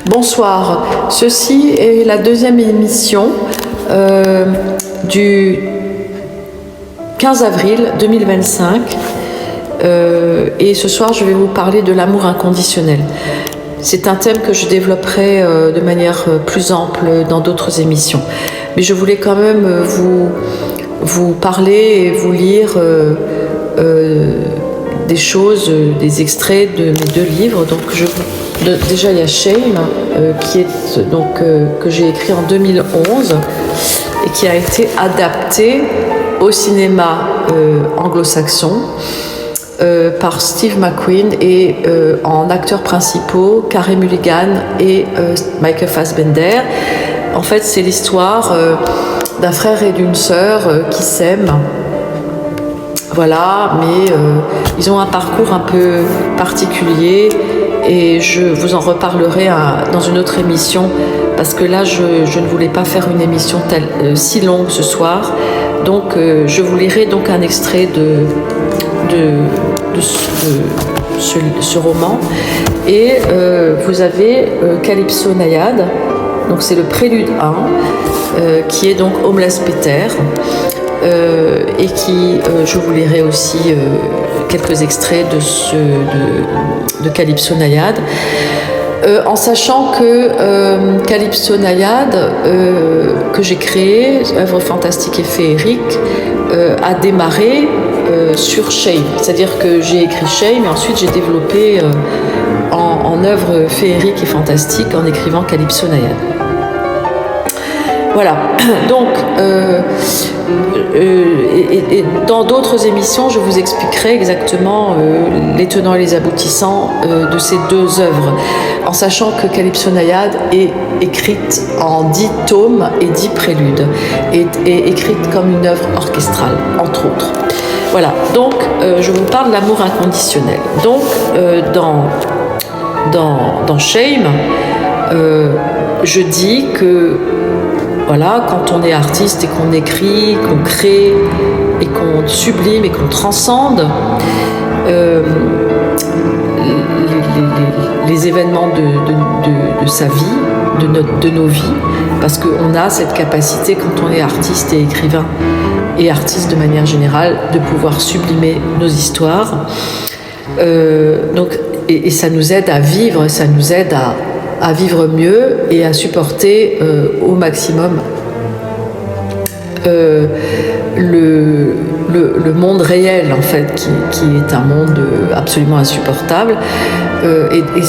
Bonsoir, ceci est la deuxième émission du 15 avril 2025 et ce soir je vais vous parler de l'amour inconditionnel. C'est un thème que je développerai de manière plus ample dans d'autres émissions. Mais je voulais quand même vous parler et vous lire des choses, des extraits de mes deux livres. Donc déjà il y a Shame qui est que j'ai écrit en 2011 et qui a été adapté au cinéma anglo-saxon par Steve McQueen et en acteurs principaux Carey Mulligan et Michael Fassbender. En fait, c'est l'histoire d'un frère et d'une sœur qui s'aiment. Voilà, mais ils ont un parcours un peu particulier et je vous en reparlerai dans une autre émission parce que là, je ne voulais pas faire une émission si longue ce soir. Donc, je vous lirai donc un extrait de ce roman. Et vous avez Calypso Naïade, donc c'est le prélude 1, qui est donc Homeless Peter. Et qui, je vous lirai aussi quelques extraits de Calypso Naïade, en sachant que Calypso Naïade, que j'ai créé, œuvre fantastique et féerique, a démarré sur Shame, c'est-à-dire que j'ai écrit Shame et ensuite j'ai développé en œuvre féerique et fantastique en écrivant Calypso Naïade. Voilà, donc et dans d'autres émissions, je vous expliquerai exactement les tenants et les aboutissants de ces deux œuvres, en sachant que Calypso Naïade est écrite en 10 tomes et 10 préludes, et écrite comme une œuvre orchestrale, entre autres. Voilà, donc je vous parle de l'amour inconditionnel. Donc dans Shame, je dis que voilà, quand on est artiste et qu'on écrit, qu'on crée et qu'on sublime et qu'on transcende les événements de sa vie, de nos vies, parce qu'on a cette capacité quand on est artiste et écrivain et artiste de manière générale de pouvoir sublimer nos histoires. Donc, et ça nous aide à vivre, ça nous aide à vivre mieux et à supporter au maximum le monde réel, en fait, qui est un monde absolument insupportable. Et